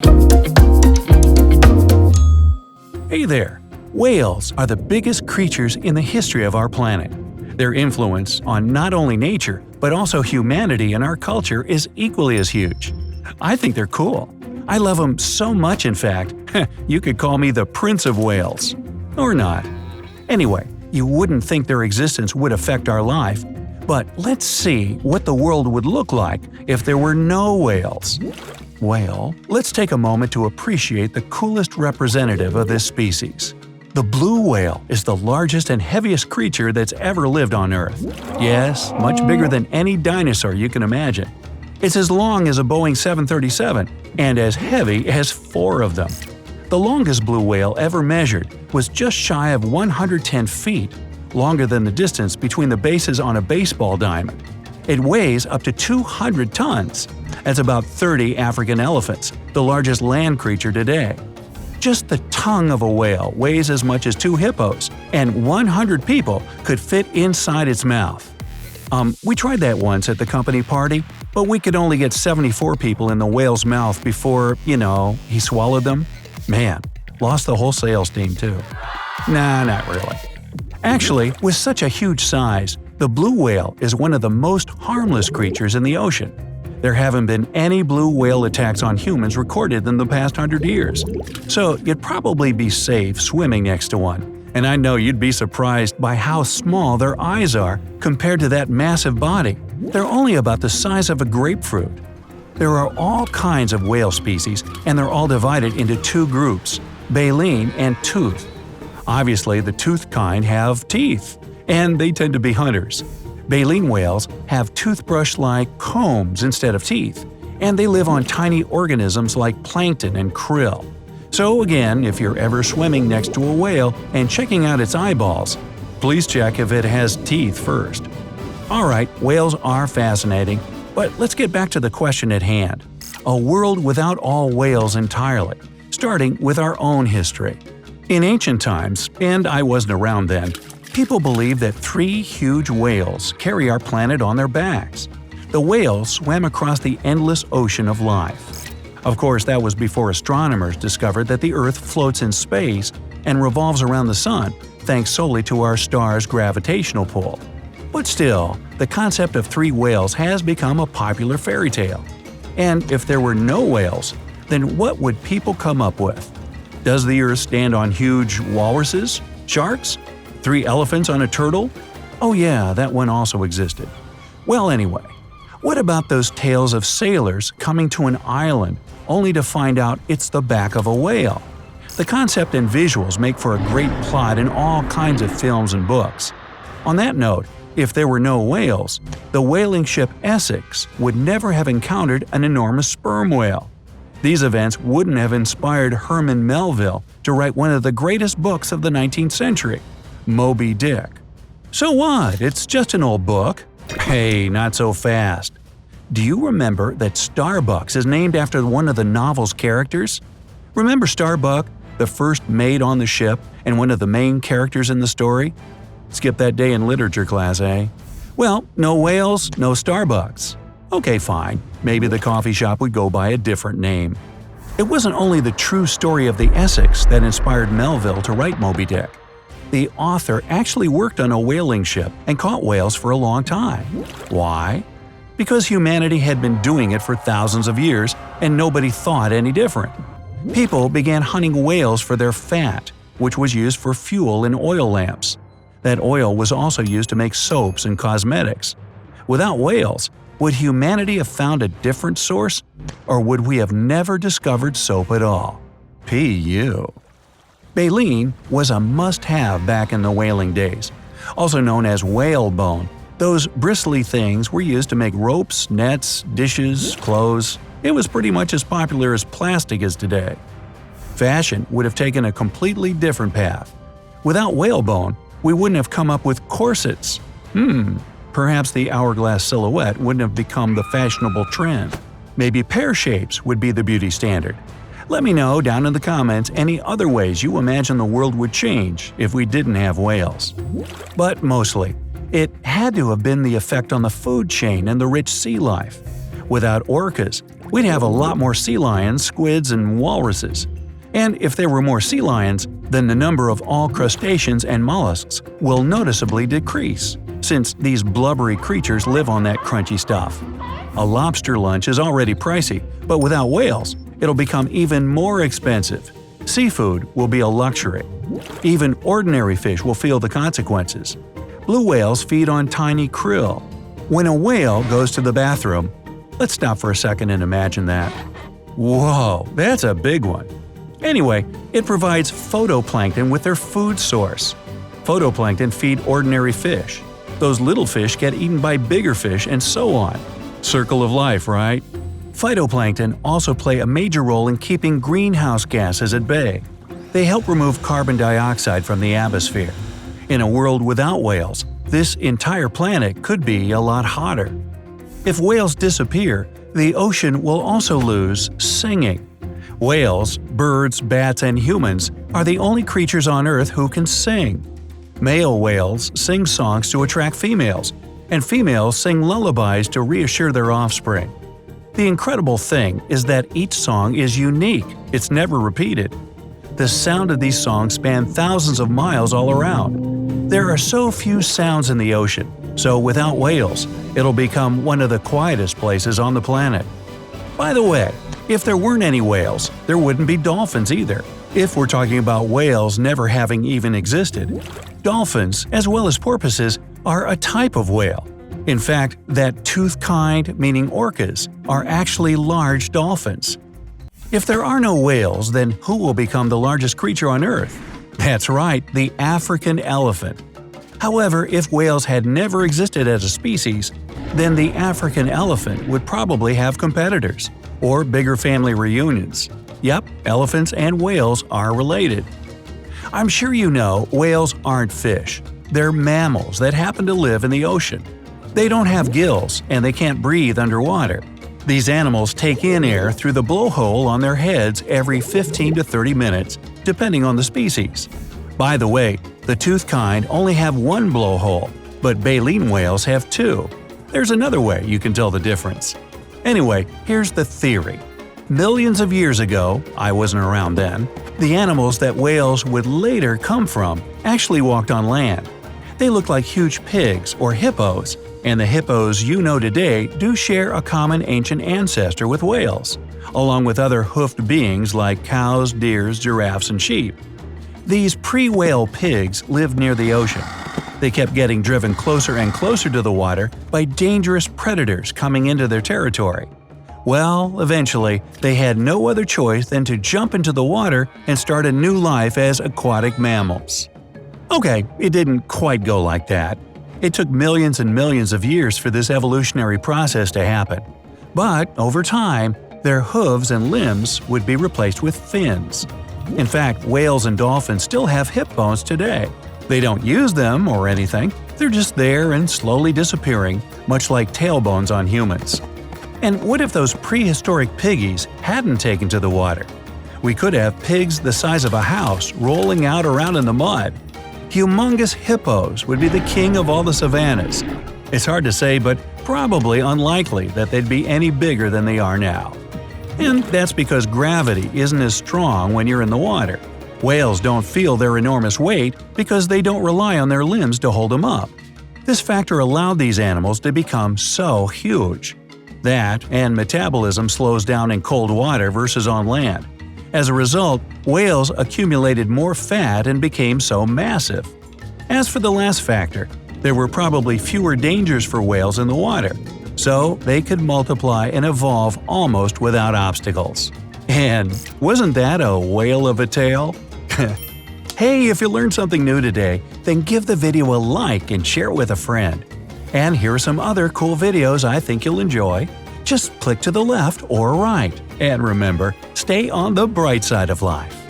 Hey there! Whales are the biggest creatures in the history of our planet. Their influence on not only nature, but also humanity and our culture is equally as huge. I think they're cool. I love them so much, in fact, you could call me the Prince of Whales. Or not. Anyway, you wouldn't think their existence would affect our life. But let's see what the world would look like if there were no whales. Well, let's take a moment to appreciate the coolest representative of this species. The blue whale is the largest and heaviest creature that's ever lived on Earth. Yes, much bigger than any dinosaur you can imagine. It's as long as a Boeing 737 and as heavy as 4 of them. The longest blue whale ever measured was just shy of 110 feet, longer than the distance between the bases on a baseball diamond. It weighs up to 200 tons. That's about 30 African elephants, the largest land creature today. Just the tongue of a whale weighs as much as 2 hippos, and 100 people could fit inside its mouth. We tried that once at the company party, but we could only get 74 people in the whale's mouth before, he swallowed them. Man, lost the whole sales team too. Nah, not really. Actually, with such a huge size, the blue whale is one of the most harmless creatures in the ocean. There haven't been any blue whale attacks on humans recorded in the past 100 years. So you'd probably be safe swimming next to one. And I know you'd be surprised by how small their eyes are compared to that massive body. They're only about the size of a grapefruit. There are all kinds of whale species, and they're all divided into 2 groups, baleen and tooth. Obviously, the tooth kind have teeth, and they tend to be hunters. Baleen whales have toothbrush-like combs instead of teeth, and they live on tiny organisms like plankton and krill. So again, if you're ever swimming next to a whale and checking out its eyeballs, please check if it has teeth first. Alright, whales are fascinating, but let's get back to the question at hand. A world without all whales entirely, starting with our own history. In ancient times, and I wasn't around then, people believed that 3 huge whales carry our planet on their backs. The whales swam across the endless ocean of life. Of course, that was before astronomers discovered that the Earth floats in space and revolves around the Sun thanks solely to our star's gravitational pull. But still, the concept of 3 whales has become a popular fairy tale. And if there were no whales, then what would people come up with? Does the Earth stand on huge walruses? Sharks? 3 elephants on a turtle? Oh yeah, that one also existed. Well anyway, what about those tales of sailors coming to an island only to find out it's the back of a whale? The concept and visuals make for a great plot in all kinds of films and books. On that note, if there were no whales, the whaling ship Essex would never have encountered an enormous sperm whale. These events wouldn't have inspired Herman Melville to write one of the greatest books of the 19th century, Moby Dick. So what? It's just an old book. Hey, not so fast. Do you remember that Starbuck is named after one of the novel's characters? Remember Starbuck, the first maid on the ship and one of the main characters in the story? Skip that day in literature class, eh? Well, no whales, no Starbucks. Okay, fine. Maybe the coffee shop would go by a different name. It wasn't only the true story of the Essex that inspired Melville to write Moby Dick. The author actually worked on a whaling ship and caught whales for a long time. Why? Because humanity had been doing it for thousands of years and nobody thought any different. People began hunting whales for their fat, which was used for fuel in oil lamps. That oil was also used to make soaps and cosmetics. Without whales, would humanity have found a different source? Or would we have never discovered soap at all? P.U. Baleen was a must-have back in the whaling days. Also known as whalebone, those bristly things were used to make ropes, nets, dishes, clothes. It was pretty much as popular as plastic is today. Fashion would have taken a completely different path. Without whalebone, we wouldn't have come up with corsets. Perhaps the hourglass silhouette wouldn't have become the fashionable trend. Maybe pear shapes would be the beauty standard. Let me know down in the comments any other ways you imagine the world would change if we didn't have whales. But mostly, it had to have been the effect on the food chain and the rich sea life. Without orcas, we'd have a lot more sea lions, squids, and walruses. And if there were more sea lions, then the number of all crustaceans and mollusks will noticeably decrease, since these blubbery creatures live on that crunchy stuff. A lobster lunch is already pricey, but without whales, it'll become even more expensive. Seafood will be a luxury. Even ordinary fish will feel the consequences. Blue whales feed on tiny krill. When a whale goes to the bathroom, let's stop for a second and imagine that. Whoa, that's a big one. Anyway, it provides phytoplankton with their food source. Phytoplankton feed ordinary fish. Those little fish get eaten by bigger fish and so on. Circle of life, right? Phytoplankton also play a major role in keeping greenhouse gases at bay. They help remove carbon dioxide from the atmosphere. In a world without whales, this entire planet could be a lot hotter. If whales disappear, the ocean will also lose singing. Whales, birds, bats, and humans are the only creatures on Earth who can sing. Male whales sing songs to attract females, and females sing lullabies to reassure their offspring. The incredible thing is that each song is unique, it's never repeated. The sound of these songs span thousands of miles all around. There are so few sounds in the ocean, so without whales, it'll become one of the quietest places on the planet. By the way, if there weren't any whales, there wouldn't be dolphins either, if we're talking about whales never having even existed. Dolphins, as well as porpoises, are a type of whale. In fact, that tooth kind, meaning orcas, are actually large dolphins. If there are no whales, then who will become the largest creature on Earth? That's right, the African elephant. However, if whales had never existed as a species, then the African elephant would probably have competitors, or bigger family reunions. Yep, elephants and whales are related. I'm sure you know whales aren't fish. They're mammals that happen to live in the ocean. They don't have gills, and they can't breathe underwater. These animals take in air through the blowhole on their heads every 15 to 30 minutes, depending on the species. By the way, the tooth kind only have one blowhole, but baleen whales have two. There's another way you can tell the difference. Anyway, here's the theory. Millions of years ago, I wasn't around then, the animals that whales would later come from actually walked on land. They looked like huge pigs or hippos, and the hippos you know today do share a common ancient ancestor with whales, along with other hoofed beings like cows, deers, giraffes, and sheep. These pre-whale pigs lived near the ocean. They kept getting driven closer and closer to the water by dangerous predators coming into their territory. Well, eventually, they had no other choice than to jump into the water and start a new life as aquatic mammals. Okay, it didn't quite go like that. It took millions and millions of years for this evolutionary process to happen. But, over time, their hooves and limbs would be replaced with fins. In fact, whales and dolphins still have hip bones today. They don't use them or anything, they're just there and slowly disappearing, much like tailbones on humans. And what if those prehistoric piggies hadn't taken to the water? We could have pigs the size of a house rolling out around in the mud. Humongous hippos would be the king of all the savannas. It's hard to say, but probably unlikely that they'd be any bigger than they are now. And that's because gravity isn't as strong when you're in the water. Whales don't feel their enormous weight because they don't rely on their limbs to hold them up. This factor allowed these animals to become so huge. That, and metabolism slows down in cold water versus on land. As a result, whales accumulated more fat and became so massive. As for the last factor, there were probably fewer dangers for whales in the water, so they could multiply and evolve almost without obstacles. And wasn't that a whale of a tale? Hey, if you learned something new today, then give the video a like and share it with a friend. And here are some other cool videos I think you'll enjoy. Just click to the left or right. And remember, stay on the bright side of life.